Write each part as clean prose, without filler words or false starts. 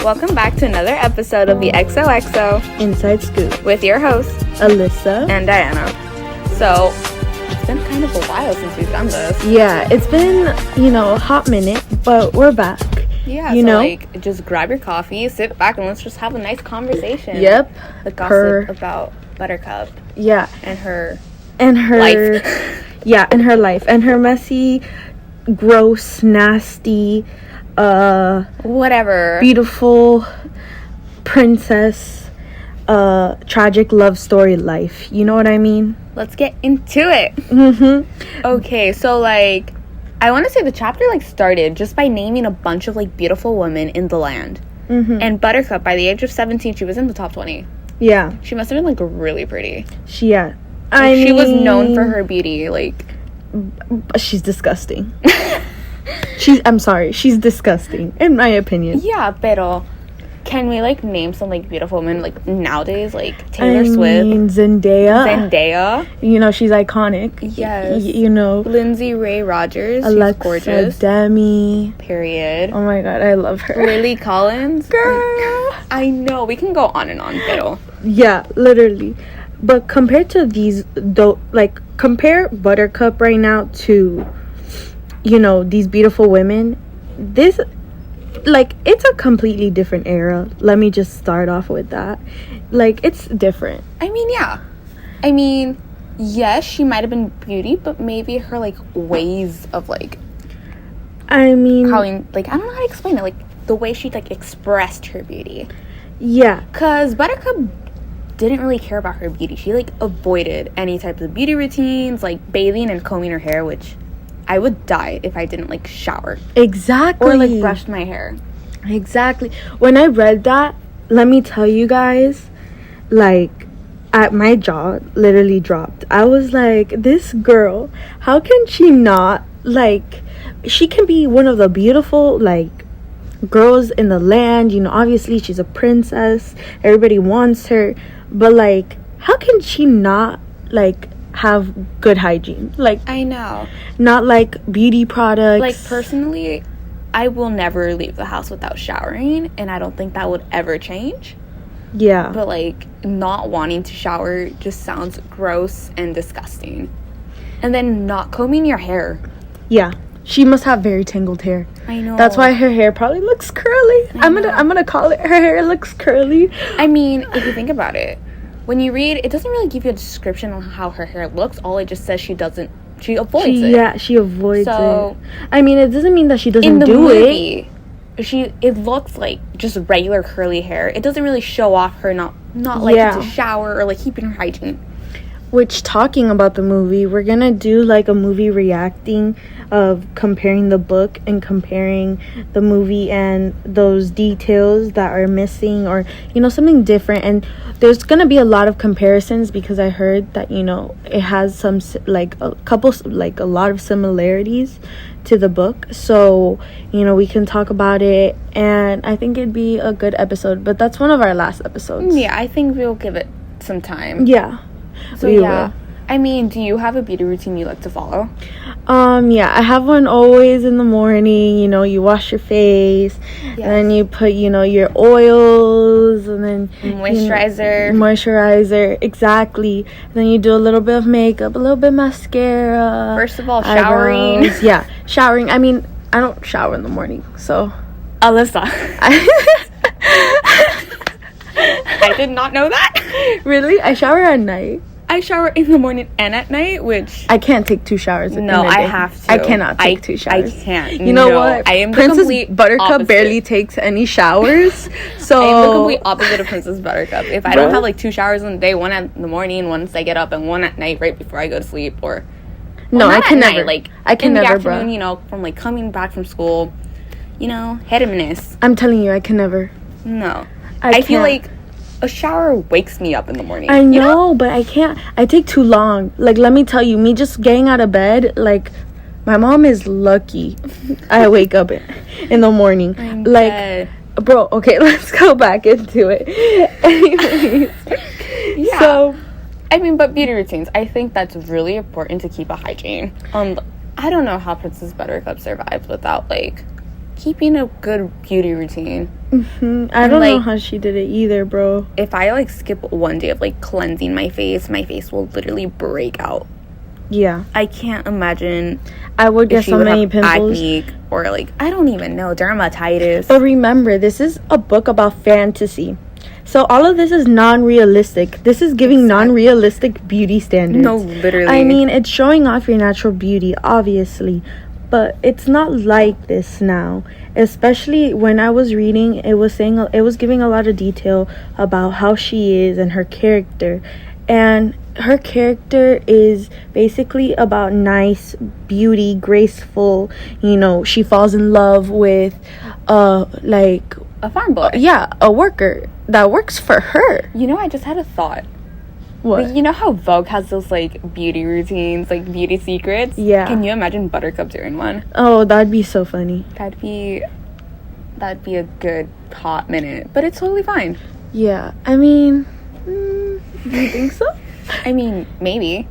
Welcome back to another episode of the XOXO Inside Scoop with your hosts, Alyssa and Diana. So, it's been kind of a while since we've done this. Yeah, it's been, a hot minute, but we're back. Yeah, just grab your coffee, sit back, and let's just have a nice conversation. Yep. The gossip about Buttercup. Yeah. And her life. Yeah, and her life. And her messy, gross, nasty, whatever. beautiful princess, tragic love story life. You know what I mean? Let's get into it. Mm-hmm. Okay, so, I want to say the chapter, started just by naming a bunch of, beautiful women in the land. Mm-hmm. And Buttercup, by the age of 17, she was in the top 20. Yeah. She must have been, really pretty. She was known for her beauty, She's disgusting. I'm sorry, she's disgusting, in my opinion. Yeah, pero can we, name some, beautiful women, nowadays? Taylor Swift. Zendaya. She's iconic. Yes. Lindsay Ray Rogers. Alexa, she's gorgeous. Demi. Period. Oh, my God, I love her. Lily Collins. Girl. I know. We can go on and on, pero. Yeah, literally. But compared to these, compare Buttercup right now to, these beautiful women. This, it's a completely different era. Let me just start off with that. It's different. Yes, she might have been beauty, but maybe her, ways of, how, I don't know how to explain it. The way she, expressed her beauty. Yeah. Because Buttercup didn't really care about her beauty. She avoided any type of beauty routines, bathing and combing her hair, which I would die if I didn't shower. Exactly. Or brushed my hair. Exactly. When I read that, let me tell you guys, my jaw literally dropped. I was like, this girl, how can she not, she can be one of the beautiful, girls in the land, obviously she's a princess, everybody wants her, but how can she not have good hygiene? I know, not beauty products. Personally, I will never leave the house without showering, and I don't think that would ever change. Yeah, but not wanting to shower just sounds gross and disgusting. And then not combing your hair. Yeah, she must have very tangled hair. I know. That's why her hair probably looks curly. I'm gonna call it, her hair looks curly. If you think about it, when you read, it doesn't really give you a description on how her hair looks. All it just says she avoids it. Yeah, she avoids it. It doesn't mean that she doesn't do movie, it looks like just regular curly hair. It doesn't really show off her not liking to shower or keeping her hygiene. Which, talking about the movie, we're gonna do a movie reacting of comparing the book and comparing the movie and those details that are missing, or something different. And there's gonna be a lot of comparisons because I heard that it has some a lot of similarities to the book. So we can talk about it, and I think it'd be a good episode. But that's one of our last episodes. Yeah, I think we'll give it some time. Yeah. So yeah, do you have a beauty routine you like to follow? Yeah, I have one always in the morning. You wash your face, and then you put, your oils, and then moisturizer, exactly. And then you do a little bit of makeup, a little bit of mascara. First of all, showering. Eyebrows. Yeah, showering. I don't shower in the morning, so. Alyssa. I did not know that. Really? I shower at night. I shower in the morning and at night, which... I can't take 2 showers in a day. No, I have to. I cannot take 2 showers. I can't. You know what? I am Princess the Buttercup opposite. barely takes any showers, so... I am the complete opposite of Princess Buttercup. If I don't have, 2 showers in the day, one in the morning once I get up, and one at night right before I go to sleep, or... No, I can never. I can never, bro. In the afternoon, from, coming back from school, reminisce. I'm telling you, I can never. No. I feel like a shower wakes me up in the morning. I know, but I can't. I take too long. Let me tell you, me just getting out of bed, my mom is lucky I wake up in the morning. I'm dead. Bro, okay, let's go back into it. Anyways. Yeah. So, but beauty routines, I think that's really important to keep a hygiene. I don't know how Princess Buttercup survives without, keeping a good beauty routine. I don't know how she did it either, bro. If I, like, skip one day of, like, cleansing my face will literally break out. Yeah. I can't imagine. I would get so many pimples. Acne or, like, I don't even know, dermatitis. But remember, this is a book about fantasy. So all of this is non-realistic. This is giving non-realistic beauty standards. No, literally. I mean, it's showing off your natural beauty, obviously. But it's not like this now. Especially when I was reading, it was giving a lot of detail about how she is and her character. And her character is basically about nice, beauty, graceful. You know, she falls in love with, like... a farm boy. Yeah, a worker that works for her. You know, I just had a thought. What? Like, you know how Vogue has those, like, beauty routines, like, beauty secrets? Yeah. Can you imagine Buttercup doing one? Oh, that'd be so funny. That'd be a good hot minute. But it's totally fine. Yeah. I mean, do you think so? I mean, maybe.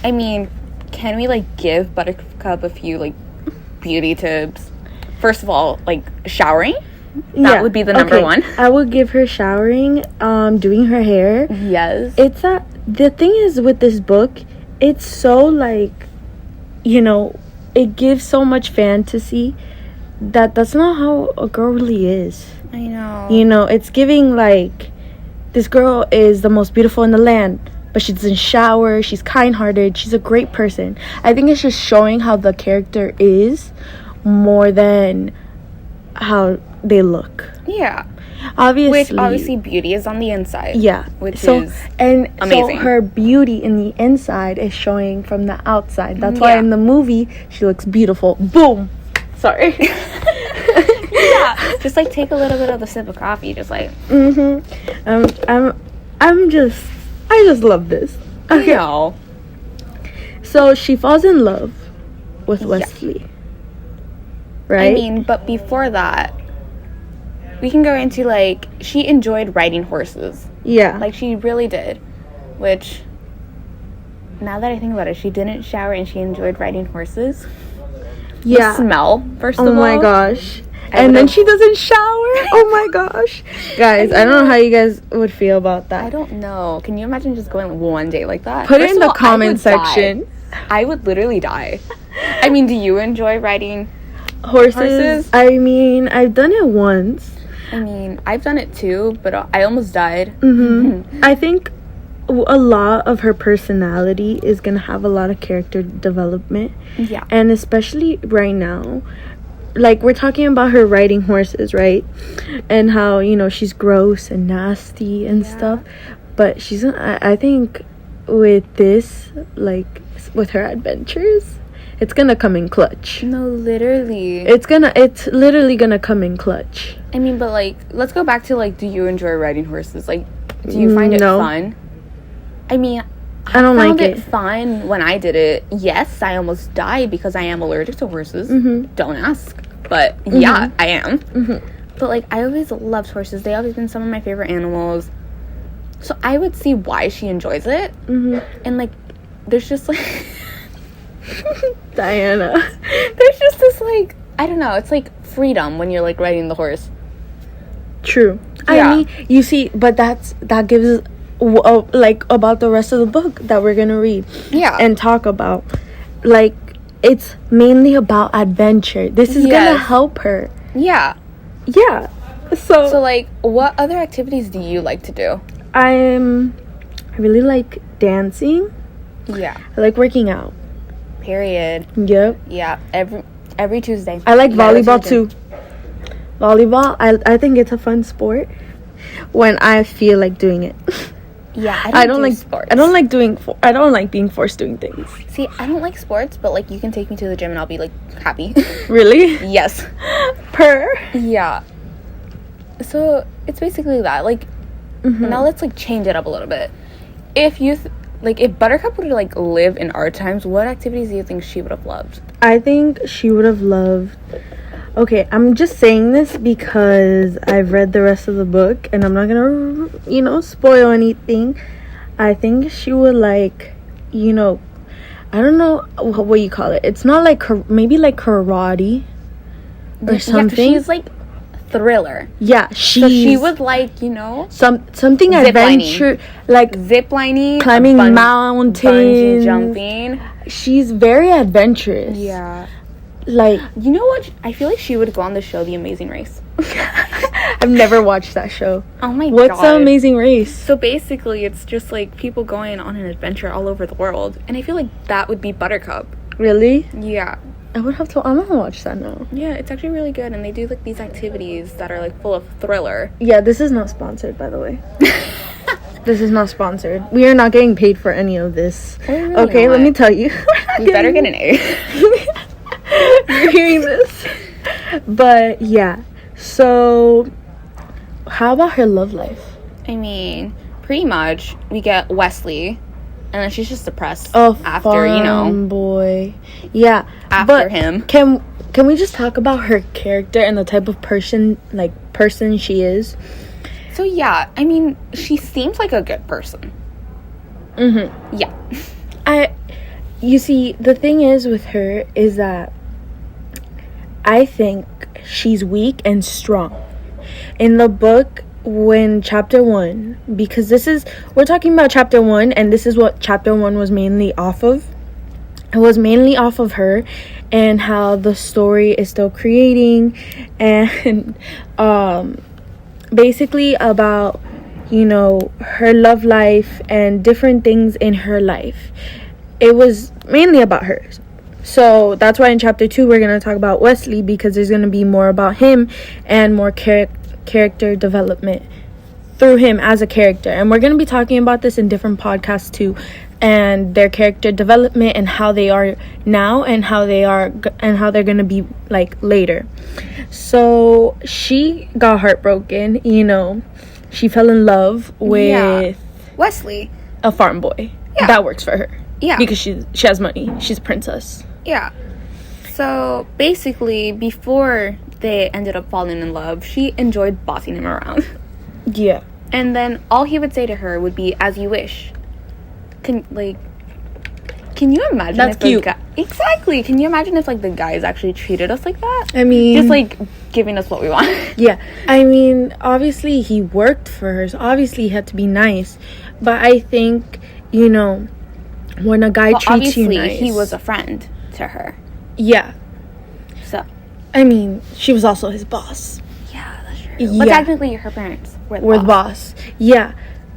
I mean, can we, like, give Buttercup a few, like, beauty tips? First of all, like, showering? That would be the number one. I would give her showering, doing her hair. Yes. The thing is with this book, it's so, like, you know, it gives so much fantasy that's not how a girl really is. I know. You know, it's giving, like, this girl is the most beautiful in the land, but she doesn't shower, she's kind-hearted, she's a great person. I think it's just showing how the character is more than how they look. Yeah. Obviously beauty is on the inside. Yeah. Which is amazing. So her beauty in the inside is showing from the outside. That's why in the movie she looks beautiful. Boom. Sorry. Yeah. Just like take a little bit of the sip of coffee, just like I just love this. Okay. No. So she falls in love with Wesley. Right? I mean, but before that, we can go into, like, she enjoyed riding horses. Yeah. Like, she really did. Which, now that I think about it, she didn't shower and she enjoyed riding horses. Yeah. The smell, first of all. Oh my gosh. And then she doesn't shower. Oh my gosh. Guys, I don't know how you guys would feel about that. I don't know. Can you imagine just going one day like that? Put it in the comment section. I would literally die. I mean, do you enjoy riding horses? I mean, I've done it once. I mean, I've done it too, but I almost died. I think a lot of her personality is gonna have a lot of character development. Yeah. And especially right now, like, we're talking about her riding horses, right? And how, you know, she's gross and nasty and stuff. But I think with this, like, with her adventures, it's gonna come in clutch. No, literally. It's literally gonna come in clutch. I mean, but, like, let's go back to, like, do you enjoy riding horses? Like, do you find it fun? I mean, I don't like it. Found it fun when I did it. Yes, I almost died because I am allergic to horses. Don't ask. But, yeah, I am. But, like, I always loved horses. They always been some of my favorite animals. So I would see why she enjoys it. And, like, there's just, like... Diana. There's just this, like, I don't know, it's like freedom when you're, like, riding the horse. True. Yeah. I mean, you see, but that gives like, about the rest of the book that we're gonna read and talk about. Like, it's mainly about adventure. This is gonna help her. Yeah. So like, what other activities do you like to do? I really like dancing. Yeah. I like working out. Period. Yep. Yeah. Every Tuesday. I like volleyball too. Volleyball, I think it's a fun sport when I feel like doing it. Yeah, I don't like sports. I don't like being forced doing things. See, I don't like sports, but, like, you can take me to the gym and I'll be, like, happy. Really? Yes. Yeah. So it's basically that. Like, now let's, like, change it up a little bit. If you if Buttercup would, like, live in our times, what activities do you think she would have loved? I think she would have loved... Okay, I'm just saying this because I've read the rest of the book and I'm not gonna, you know, spoil anything. I think she would, like, you know, I don't know what you call it. It's not like maybe like karate. or something. She's like thriller. Yeah, so she would like, you know, something adventure, like ziplining, climbing mountains, bungee jumping. She's very adventurous. Yeah. Like, you know what? I feel like she would go on the show The Amazing Race. I've never watched that show. Oh my god. What's The Amazing Race? So basically, it's just like people going on an adventure all over the world. And I feel like that would be Buttercup. Really? Yeah. I'm gonna watch that now. Yeah, it's actually really good. And they do like these activities that are like full of thriller. Yeah, this is not sponsored, by the way. This is not sponsored. We are not getting paid for any of this. Really okay, not. Let me tell you. You better get an A. You're hearing this. But yeah. So how about her love life? I mean, pretty much we get Wesley, and then she's just depressed after, you know, boy. Yeah. After him. Can we just talk about her character and the type of person she is? So yeah, I mean, she seems like a good person. Mm-hmm. Yeah. You see, the thing is with her is that I think she's weak and strong. In the book, when chapter 1, because we're talking about chapter 1, and this is what chapter 1 was mainly off of. It was mainly off of her and how the story is still creating, and basically about, you know, her love life and different things in her life. It was mainly about her. So that's why in chapter 2 we're going to talk about Wesley, because there's going to be more about him and more character development through him as a character. And we're going to be talking about this in different podcasts too, and their character development and how they are now and how they're going to be like later. So she got heartbroken, you know. She fell in love with Wesley, a farm boy. Yeah. That works for her. Yeah. Because she has money. She's a princess. Yeah. So basically, before they ended up falling in love, she enjoyed bossing him around. Yeah. And then all he would say to her would be, "As you wish." Can you imagine? That's cute. Exactly. Can you imagine if like the guys actually treated us like that? I mean, just like giving us what we want. Yeah. I mean, obviously he worked for her, so obviously he had to be nice. But I think, you know, when a guy treats you nice, he was a friend to her. Yeah. So, I mean, she was also his boss. Yeah, that's true. Yeah. But technically, her parents were the boss. Yeah.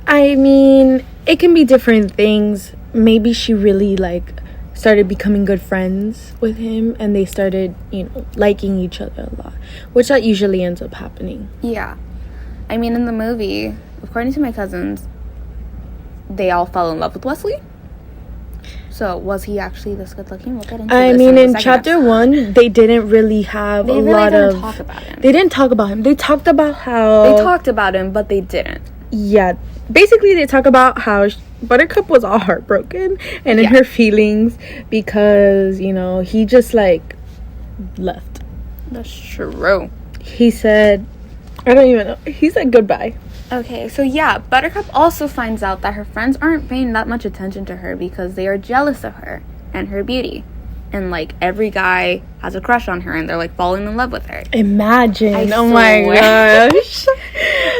I mean, it can be different things. Maybe she really like started becoming good friends with him, and they started, you know, liking each other a lot, which that usually ends up happening. Yeah. I mean, in the movie, according to my cousins, they all fell in love with Wesley. So, was he actually this good looking? We'll get into I this mean, in second chapter episode. 1, they didn't really have They a really lot didn't of... talk about him. They didn't talk about him. They talked about how... They talked about him, but they didn't. Yeah. Basically, they talk about how Buttercup was all heartbroken and in her feelings because, you know, he just, like, left. That's true. He said... I don't even know. He said goodbye. Okay, so yeah, Buttercup also finds out that her friends aren't paying that much attention to her because they are jealous of her and her beauty. And, like, every guy has a crush on her and they're, like, falling in love with her. Imagine. Oh my gosh.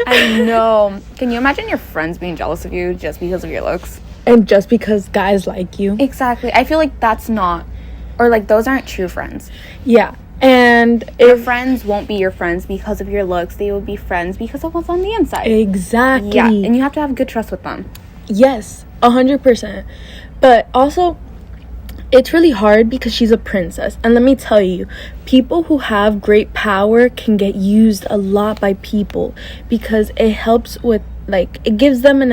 I know. Can you imagine your friends being jealous of you just because of your looks? And just because guys like you. Exactly. I feel like that's not, or, like, those aren't true friends. Yeah. And your friends won't be your friends because of your looks. They will be friends because of what's on the inside. Exactly. Yeah, and you have to have good trust with them. Yes, 100%. But also, it's really hard because she's a princess. And let me tell you, people who have great power can get used a lot by people because it helps with, like, it gives them an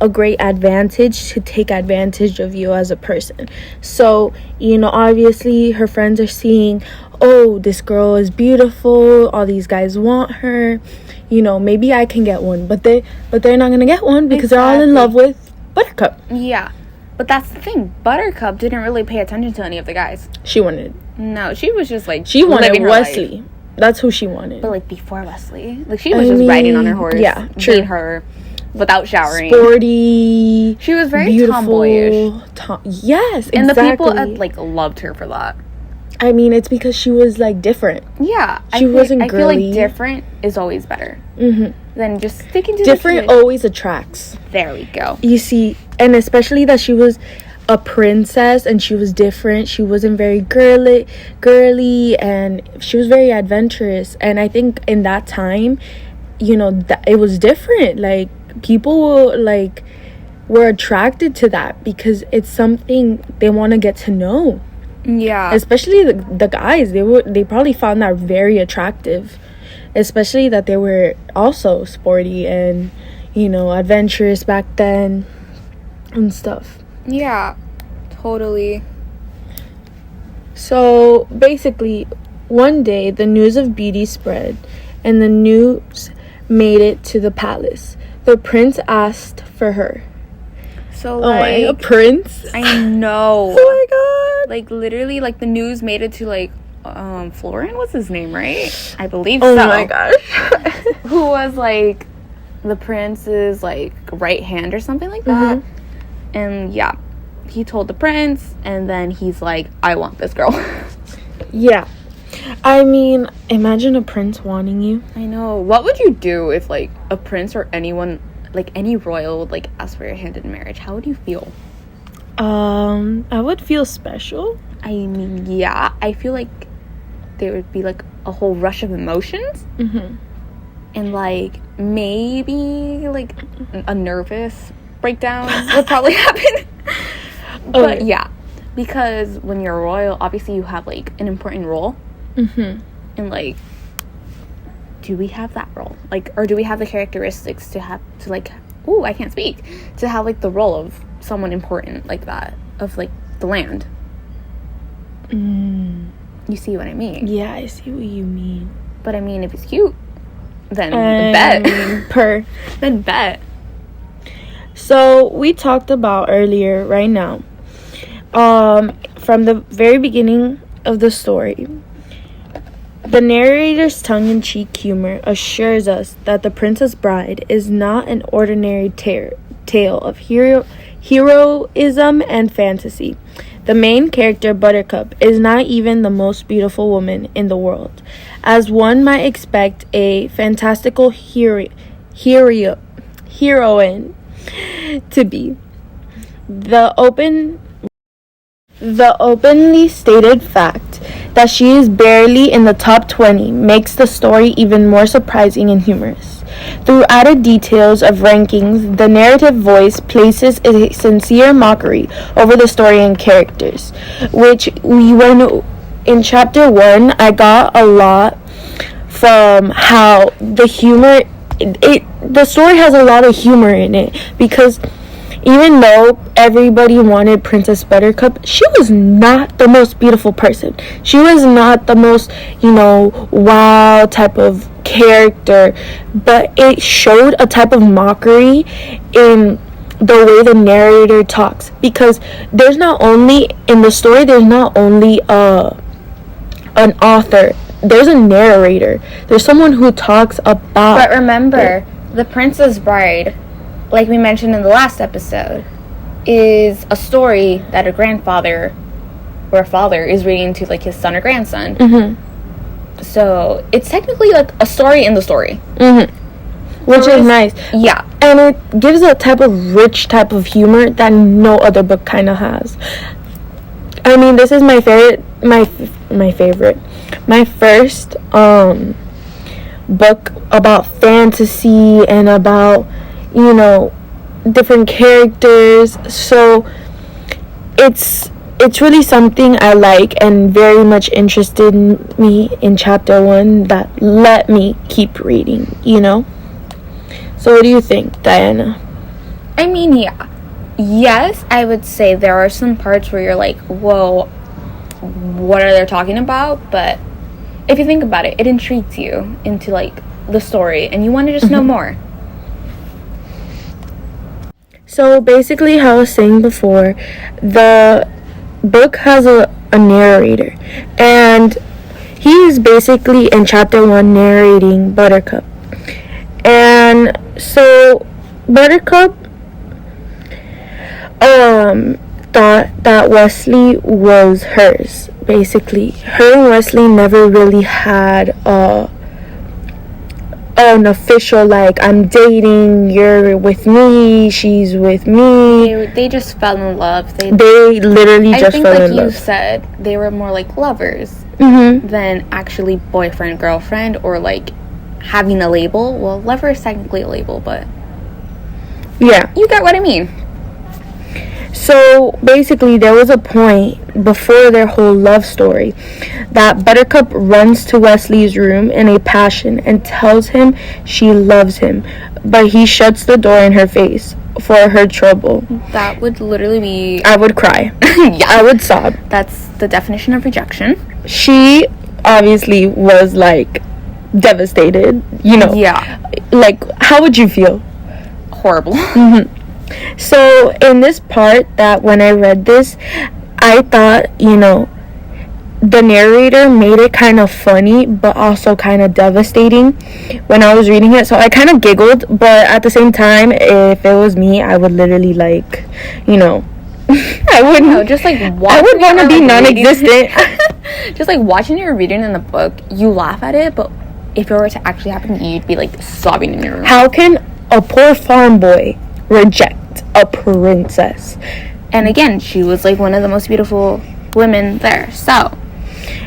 a great advantage to take advantage of you as a person. So, you know, obviously her friends are seeing, oh, this girl is beautiful, all these guys want her, you know, maybe I can get one, but they're not gonna get one because they're all in love with Buttercup. Yeah, but that's the thing, Buttercup didn't really pay attention to any of the guys. She wanted just like she wanted Wesley life. That's who she wanted. But like before Wesley, like she was just riding on her horse, being her without showering, sporty. She was very beautiful, tomboyish. Yes, exactly. And the people like loved her for that. I mean, it's because she was like different. Yeah, She wasn't I girly. feel like different is always better than just sticking to Different always attracts. There we go. You see, and especially that she was a princess and she was different. She wasn't very girly, and she was very adventurous. And I think in that time, you know, that it was different. Like, people were attracted to that because it's something they want to get to know. Yeah, Especially the guys, they probably found that very attractive, especially that they were also sporty and, you know, adventurous back then and stuff. yeah, totally. So basically, one day the news of beauty spread, and the news made it to the palace. The prince asked for her. So, Like, a like, prince? I know. Oh my god. Like, literally, like, the news made it to, like, Florian was his name, right? I believe Oh so. my gosh. Who was, like, the prince's, like, right hand or something like that. And, yeah, he told the prince, and then he's like, I want this girl. Yeah. I mean, imagine a prince wanting you. I know. What would you do if, like, a prince or anyone, like, any royal would, like, ask for your hand in marriage? How would you feel? I would feel special. I mean, yeah. I feel like there would be, like, a whole rush of emotions. And, like, maybe, like, a nervous breakdown would probably happen. But, yeah. Because when you're royal, obviously you have, like, an important role. And, like, do we have that role? Like, or do we have the characteristics to have, to, like, ooh, I can't speak. To have, like, the role of someone important like that. Of, like, the land. You see what I mean? Yeah, I see what you mean. But, I mean, if he's cute, then bet. Then bet. So, we talked about earlier, right now, from the very beginning of the story, the narrator's tongue-in-cheek humor assures us that The Princess Bride is not an ordinary tale of heroism and fantasy. The main character, Buttercup, is not even the most beautiful woman in the world, as one might expect a fantastical heroine to be. The openly stated fact that she is barely in the top 20 makes the story even more surprising and humorous. Through added details of rankings, the narrative voice places a sincere mockery over the story and characters, which when in chapter 1, I got a lot from how the humor, the story has a lot of humor in it, because even though everybody wanted Princess Buttercup, she was not the most beautiful person. She was not the most, you know, wow type of character. But it showed a type of mockery in the way the narrator talks. Because there's not only, in the story, there's not only an author. There's a narrator. There's someone who talks about... But remember, The Princess Bride, like we mentioned in the last episode, is a story that a grandfather or a father is reading to, like, his son or grandson. So it's technically like a story in the story. Which is nice. Yeah. And it gives a type of rich type of humor that no other book kind of has. I mean, this is my favorite, my first book about fantasy and about, you know, different characters. So it's really something I like and very much interested me in chapter 1 that let me keep reading, you know? So what do you think, Diana? I mean, yeah. Yes, I would say there are some parts where you're like, whoa, what are they talking about? But if you think about it, it intrigues you into, like, the story, and you want to just know more. So basically, how I was saying before, the book has a narrator, and he's basically in chapter 1 narrating Buttercup. And so Buttercup thought that Wesley was hers, basically. Her and Wesley never really had an official, like, I'm dating, you're with me, she's with me. They just fell in love. They literally just fell in love. I think, like you said, they were more like lovers than actually boyfriend, girlfriend, or like having a label. Well, lover is technically a label, but yeah, you get what I mean. So basically, there was a point before their whole love story that Buttercup runs to Wesley's room in a passion and tells him she loves him, but he shuts the door in her face for her trouble. That would literally be... I would cry. Yeah. I would sob. That's the definition of rejection. She obviously was, like, devastated, you know. Yeah. Like, how would you feel? Horrible. So, in this part, that when I read this, I thought, you know, the narrator made it kind of funny, but also kind of devastating when I was reading it. So, I kind of giggled, but at the same time, if it was me, I would literally, like, you know, I wouldn't. No, just, like, I would want to be non-existent. Just, like, watching your reading in the book, you laugh at it, but if it were to actually happen, you'd be, like, sobbing in your room. How can a poor farm boy reject a princess? And again, she was like one of the most beautiful women there, so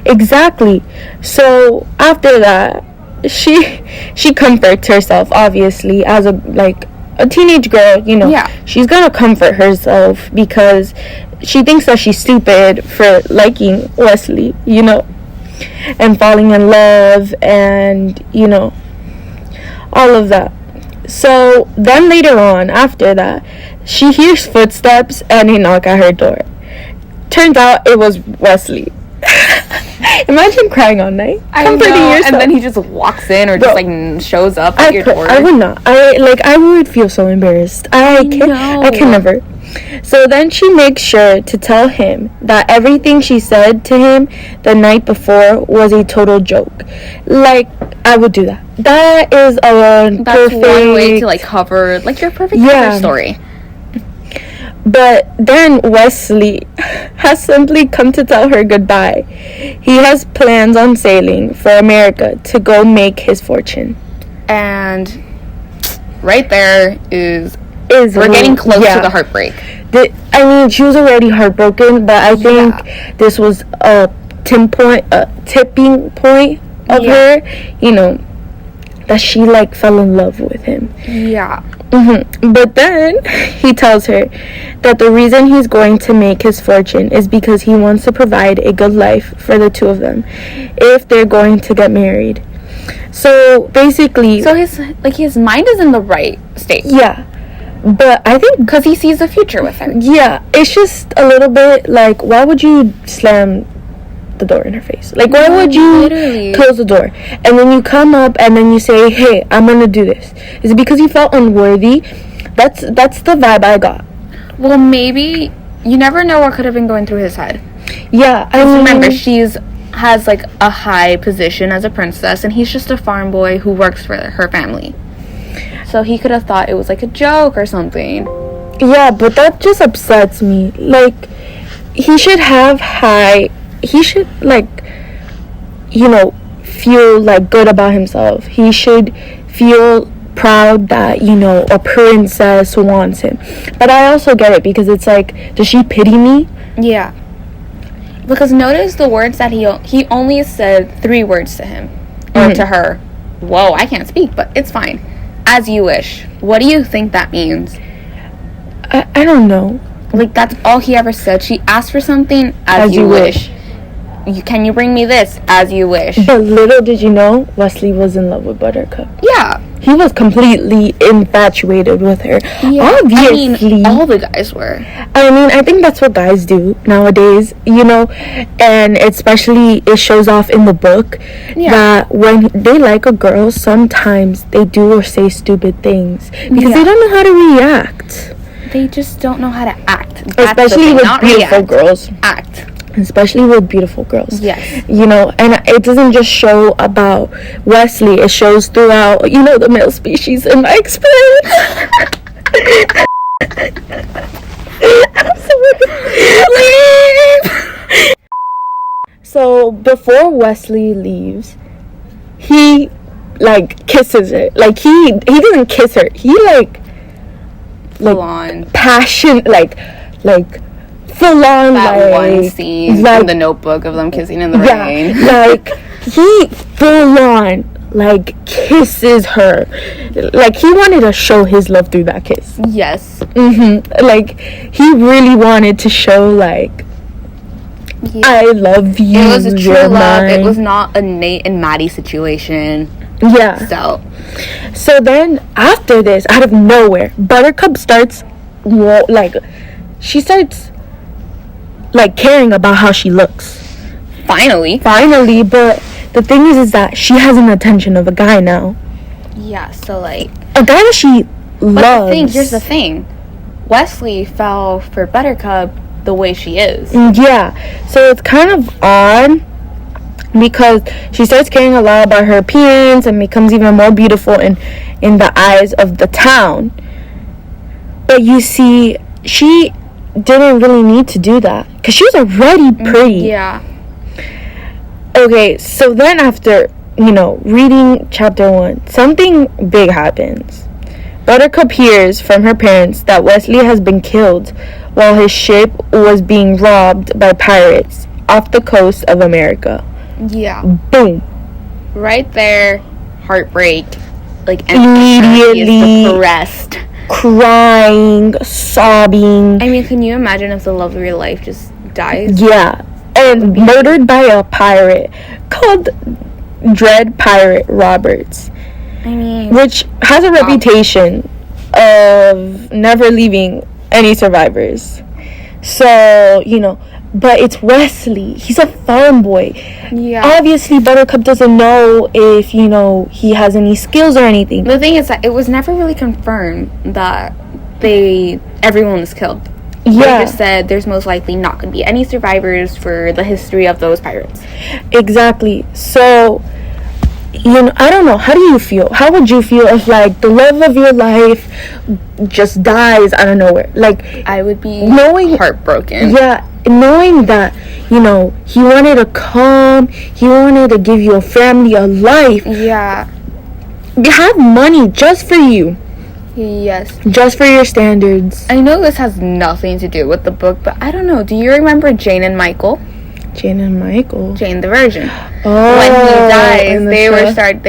exactly. So after that, she comforts herself, obviously, as a teenage girl, you know. Yeah, she's gonna comfort herself because she thinks that she's stupid for liking Wesley, you know, and falling in love, and you know, all of that. So then later on, after that, she hears footsteps and a knock at her door. Turns out it was Wesley. Imagine crying all night, comforting yourself, and then he just walks in or just like shows up at your door. I would not. I would feel so embarrassed. I can never. So then she makes sure to tell him that everything she said to him the night before was a total joke. Like, I would do that. That is That's perfect one way to, like, cover, like, your perfect cover story. But then Wesley has simply come to tell her goodbye. He has plans on sailing for America to go make his fortune. And right there we're getting close to the heartbreak. I mean, she was already heartbroken, but I think this was a tipping point of her, you know, that she, like, fell in love with him. Yeah. But then he tells her that the reason he's going to make his fortune is because he wants to provide a good life for the two of them if they're going to get married. So basically, his mind is in the right state. Yeah. But I think because he sees a future with her. Yeah, it's just a little bit like, why would you slam the door in her face? Like, why would you close the door and then you come up and then you say, hey, I'm gonna do this? Is it because you felt unworthy? That's the vibe I got. Well, maybe. You never know what could have been going through his head. Yeah, I mean, remember, has like a high position as a princess, and he's just a farm boy who works for her family. So he could have thought it was like a joke or something. Yeah, but that just upsets me. Like, he should like, you know, feel like good about himself. He should feel proud that, you know, a princess wants him. But I also get it because it's like, does she pity me? Yeah. Because notice the words that he only said 3 words to him or to her. Whoa, I can't speak, but it's fine. As you wish. What do you think that means? I don't know. Like, that's all he ever said. She asked for something, as you wish. Can you bring me this? As you wish. But little did you know, Wesley was in love with Buttercup. Yeah. He was completely infatuated with her. Yeah. Obviously. I mean, all the guys were. I mean, I think that's what guys do nowadays, you know, and especially it shows off in the book that when they like a girl, sometimes they do or say stupid things because they don't know how to react. They just don't know how to act. Especially with beautiful girls. Act. Especially with beautiful girls. Yes. You know, and it doesn't just show about Wesley. It shows throughout, you know, the male species in my experience. Leave. So before Wesley leaves, he like kisses her. Like he doesn't kiss her. He like full on passion, like full on, that like one scene like, in The Notebook of them kissing in the rain. Like he full on like kisses her. Like he wanted to show his love through that kiss. Yes. Like he really wanted to show like, I love you. It was a true love. Mine. It was not a Nate and Maddie situation. Yeah. So then after this, out of nowhere, Buttercup starts she starts like caring about how she looks. Finally, but the thing is that she has an attention of a guy now. Yeah, so like a guy that she loves. Here's the thing. Wesley fell for Buttercup the way she is. Yeah. So it's kind of odd because she starts caring a lot about her appearance and becomes even more beautiful in the eyes of the town. But you see, she didn't really need to do that because she was already pretty. Yeah. Okay, so then after, reading chapter 1, something big happens. Buttercup hears from her parents that Wesley has been killed while his ship was being robbed by pirates off the coast of America. Yeah. Boom. Right there, heartbreak. Like, immediately depressed. Crying, sobbing. I mean, can you imagine if the love of your life just dies? Yeah. And murdered by a pirate called Dread Pirate Roberts. I mean, which has a reputation of never leaving any survivors. So, but it's Wesley. He's a farm boy. Yeah. Obviously, Buttercup doesn't know if, he has any skills or anything. The thing is that it was never really confirmed that everyone was killed. Yeah. They just said there's most likely not going to be any survivors for the history of those pirates. Exactly. So, I don't know. How do you feel? How would you feel if, like, the love of your life just dies out of nowhere? Like, I would be heartbroken. Yeah, knowing that, he wanted to come, he wanted to give you a family, a life. Yeah. You have money just for you. Yes. Just for your standards. I know this has nothing to do with the book, but I don't know. Do you remember Jane and Michael? Jane and Michael? Jane the Virgin. Oh. When he dies, they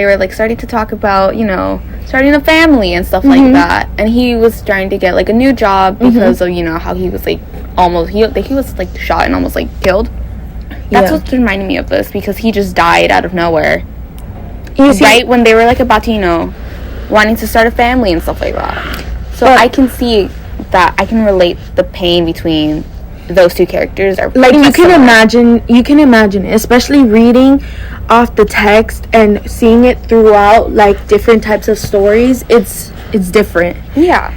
were starting to talk about, starting a family and stuff like that. And he was trying to get like a new job because of, how he was like he was like shot and almost like killed. That's what's reminding me of this, because he just died out of nowhere. Right when they were like about to, wanting to start a family and stuff like that. So I can see that. I can relate the pain between those two characters. Are like you can imagine, especially reading off the text and seeing it throughout like different types of stories. It's different. Yeah.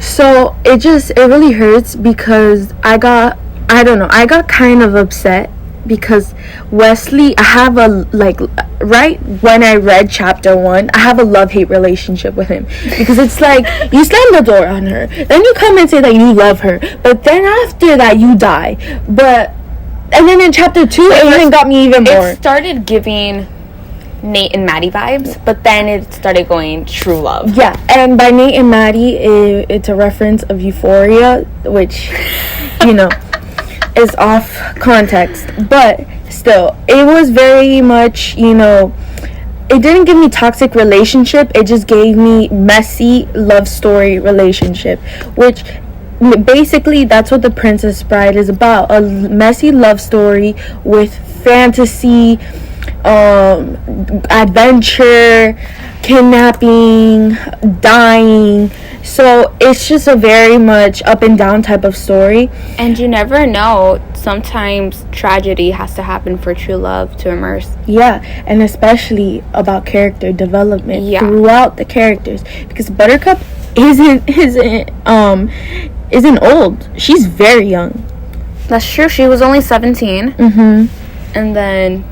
So it really hurts because I got kind of upset because Wesley, I have right when I read chapter 1, I have a love-hate relationship with him, because it's like you slam the door on her, then you come and say that you love her, but then after that you die. And then in chapter 2 it even got me even more. It started giving Nate and Maddie vibes, but then it started going true love. Yeah, and by Nate and Maddie, it's a reference of Euphoria, which is off context, but still, it was very much, it didn't give me toxic relationship, it just gave me messy love story relationship, which basically that's what The Princess Bride is about, a messy love story with fantasy, adventure, kidnapping, dying. So it's just a very much up and down type of story. And you never know, sometimes tragedy has to happen for true love to immerse. Yeah, and especially about character development throughout the characters, because Buttercup isn't old. She's very young. That's true. She was only 17. And then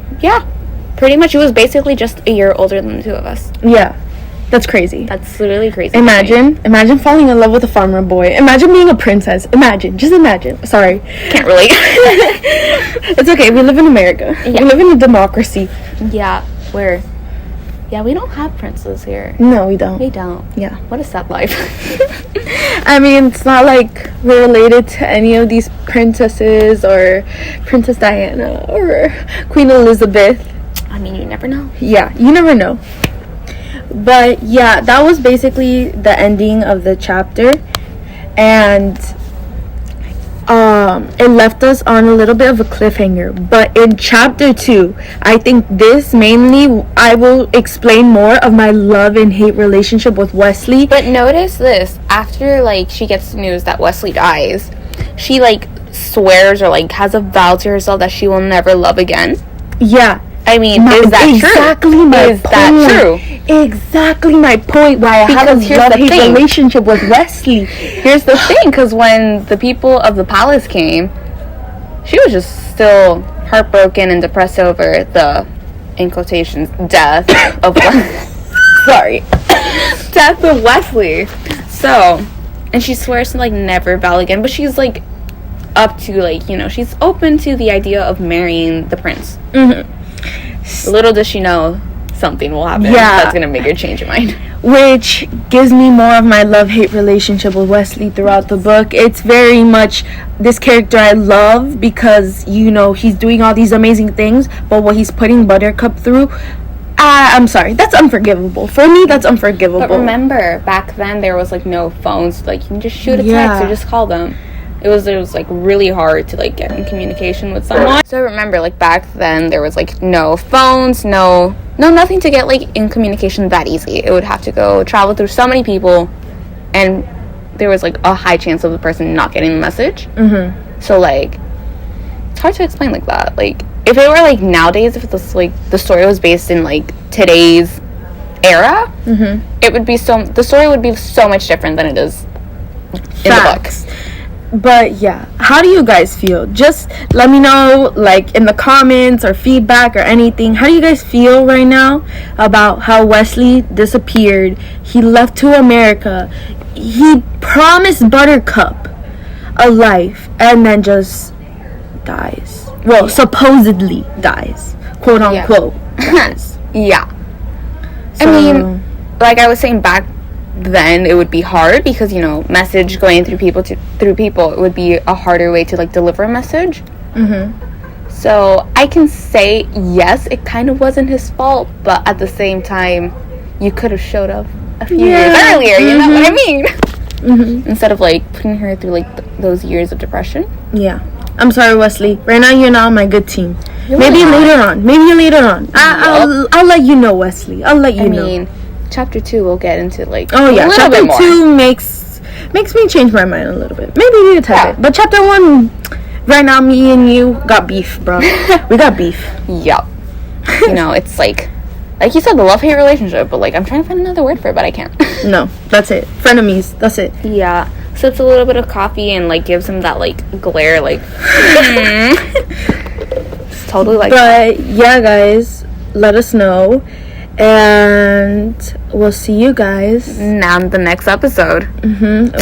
pretty much it was basically just a year older than the two of us. Yeah. That's crazy. That's literally crazy. Imagine falling in love with a farmer boy. Imagine being a princess. Just imagine. Sorry. Can't relate. It's okay. We live in America. Yeah. We live in a democracy. Yeah. Where? Yeah, we don't have princes here. No, we don't. We don't. Yeah. What is that life? I mean, it's not like we're related to any of these princesses or Princess Diana or Queen Elizabeth. I mean, you never know. Yeah, you never know. But yeah, that was basically the ending of the chapter, and it left us on a little bit of a cliffhanger. But in chapter 2, I think this mainly, I will explain more of my love and hate relationship with Wesley. But notice this, after like she gets the news that Wesley dies, she like swears or like has a vow to herself that she will never love again. Yeah. I mean, is that exactly true? My is point. That true? Exactly my point. Why I have a love-hate relationship with Wesley. Here's the thing, because when the people of the palace came, she was just still heartbroken and depressed over the, in quotations, death of sorry, death of Wesley. So, and she swears to like never vow again, but she's like up to like, you know, she's open to the idea of marrying the prince. Little does she know something will happen that's gonna make her change her mind, which gives me more of my love-hate relationship with Wesley throughout the book. It's very much this character I love because, you know, he's doing all these amazing things, but what he's putting Buttercup through, I'm sorry, that's unforgivable. For me, that's unforgivable. But remember, back then there was like no phones, like you can just shoot a text or just call them. It was like really hard to like get in communication with someone. So remember, like back then there was like no phones, no nothing to get like in communication that easy. It would have to go travel through so many people, and there was like a high chance of the person not getting the message. So like it's hard to explain like that. Like if it were like nowadays, if this like the story was based in like today's era, it would be the story would be so much different than it is in the book. But yeah, how do you guys feel? Just let me know, like in the comments or feedback or anything. How do you guys feel right now about how Wesley disappeared? He left to America. He promised Buttercup a life and then just dies. Well, supposedly dies, quote unquote. Dies. Yeah. So, I mean, like I was saying back then, it would be hard because, you know, message going through people, it would be a harder way to like deliver a message. So I can say yes, it kind of wasn't his fault, but at the same time you could have showed up a few years earlier, you know what I mean? Instead of like putting her through like those years of depression. Yeah, I'm sorry, Wesley, right now you're not on my good team. Maybe later on. I'll let you know, Wesley. I'll let you know. I mean, chapter 2 we'll get into like chapter 2 makes me change my mind a little bit, maybe a tad bit, but chapter 1 right now, me and you got beef, bro. We got beef. Yep. You know, it's like you said, the love-hate relationship, but like I'm trying to find another word for it, but I can't. No, that's it. Frenemies, that's it. Yeah. Sips a little bit of coffee and like gives him that like glare, like it's totally like but yeah, guys, let us know. And we'll see you guys now in the next episode,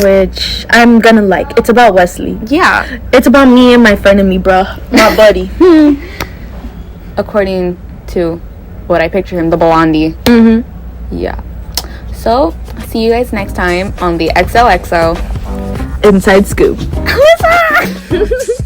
which I'm gonna like. It's about Wesley. Yeah, it's about me and my frenemy, bro, my buddy. According to what I picture him, the blondie. Yeah. So see you guys next time on the XOXO Inside Scoop. Alyssa!